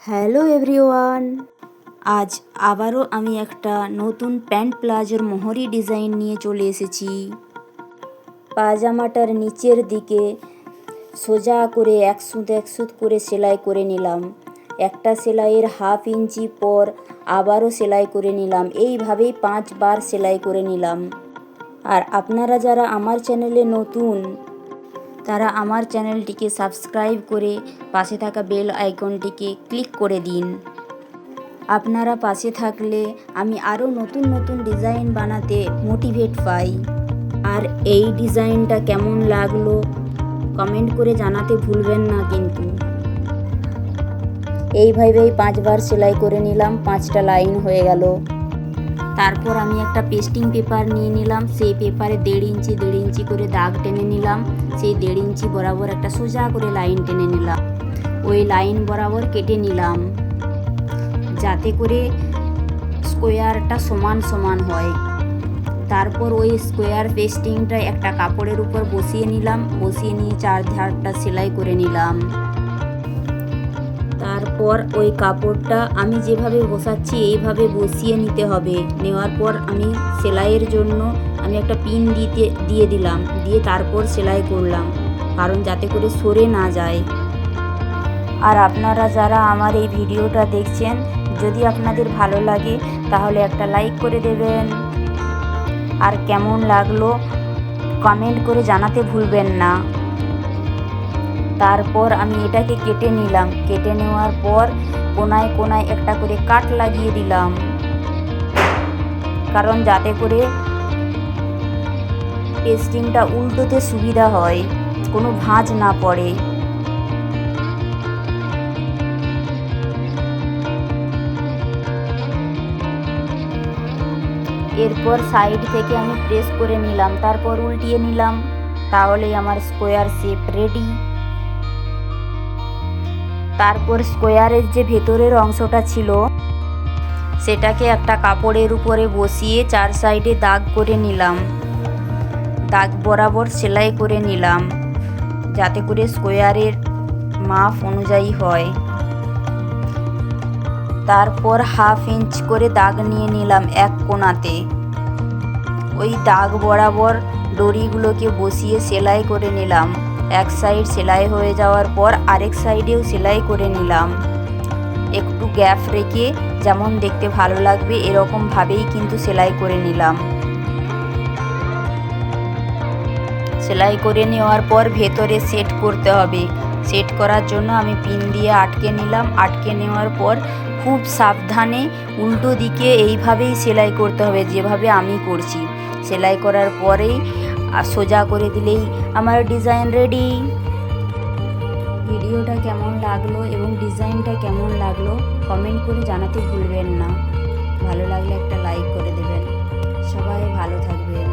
Hello everyone, আজ আবারও আমি একটা নতুন প্যান্ট প্লাজোর মোহরি ডিজাইন নিয়ে চলে এসেছি। পাজামাটার নিচের দিকে সোজা করে এক সুত করে সেলাই করে নিলাম। একটা সেলাইয়ের হাফ ইঞ্চি পর আবারও সেলাই করে নিলাম। এইভাবেই 5 বার সেলাই করে নিলাম। আর আপনারা যারা আমার চ্যানেলে নতুন, তারা আমার চ্যানেলটিকে সাবস্ক্রাইব করে পাশে থাকা বেল আইকনটিকে ক্লিক করে দিন। আপনারা পাশে থাকলে আমি আরও নতুন নতুন ডিজাইন বানাতে মোটিভেট পাই। আর এই ডিজাইনটা কেমন লাগলো কমেন্ট করে জানাতে ভুলবেন না কিন্তু। এইভাবেই 5 বার সেলাই করে নিলাম, 5টা লাইন হয়ে গেল। তারপর আমি একটা পেস্টিং পেপার নিয়ে নিলাম। সেই পেপারে 1.5 ইঞ্চি করে দাগ টেনে নিলাম। সেই 1.5 ইঞ্চি বরাবর একটা সোজা করে লাইন টেনে নিলাম। ওই লাইন বরাবর কেটে নিলাম যাতে করে স্কোয়ারটা সমান সমান হয়। তারপর ওই স্কোয়ার পেস্টিংটা একটা কাপড়ের উপর বসিয়ে নিলাম। বসিয়ে নিয়ে 4 ধারটা সেলাই করে নিলাম। তারপর ওই কাপড়টা আমি যেভাবে বসাচ্ছি এইভাবে বসিয়ে নিতে হবে। নেওয়ার পর আমি সেলাইয়ের জন্য আমি একটা পিন দিয়ে দিলাম, দিয়ে তারপর সেলাই করলাম, কারণ যাতে করে সরে না যায়। আর আপনারা যারা আমার এই ভিডিওটা দেখছেন, যদি আপনাদের ভালো লাগে তাহলে একটা লাইক করে দেবেন। আর কেমন লাগলো কমেন্ট করে জানাতে ভুলবেন না। তারপর আমি এটাকে কেটে নিলাম। কেটে নেওয়ার পর কোনায় কোনায় একটা করে কাট লাগিয়ে দিলাম, কারণ যাতে করে পেস্টিংটা উল্টোতে সুবিধা হয়, কোনো ভাঁজ না পড়ে। এরপর সাইড থেকে আমি প্রেস করে নিলাম, তারপর উল্টিয়ে নিলাম, তাহলেই আমার স্কোয়ার শেপ রেডি। তারপর স্কোয়ারের যে ভেতরের অংশটা ছিল সেটাকে একটা কাপড়ের উপরে বসিয়ে 4 সাইডে দাগ করে নিলাম। দাগ বরাবর সেলাই করে নিলাম যাতে করে স্কোয়ারের মাপ অনুযায়ী হয়। তারপর হাফ ইঞ্চ করে দাগ নিয়ে নিলাম এক কোণাতে। ওই দাগ বরাবর দড়িগুলোকে বসিয়ে সেলাই করে নিলাম। এক সাইড সেলাই হয়ে যাওয়ার পর আরেক সাইডেও সেলাই করে নিলাম। একটু গ্যাপ রেখে, যেমন দেখতে ভালো লাগবে এরকমভাবেই কিন্তু সেলাই করে নিলাম। সেলাই করে নেওয়ার পর ভেতরে সেট করতে হবে। সেট করার জন্য আমি পিন দিয়ে আটকে নিলাম। আটকে নেওয়ার পর খুব সাবধানে উল্টো দিকে এইভাবেই সেলাই করতে হবে, যেভাবে আমি করছি। সেলাই করার পরেই সোজা করে দিলেই আমার ডিজাইন রেডি। ভিডিওটা কেমন লাগলো এবং ডিজাইনটা কেমন লাগলো কমেন্ট করে জানাতে ভুলবেন না। ভালো লাগলে একটা লাইক করে দেবেন। সবাই ভালো থাকবেন।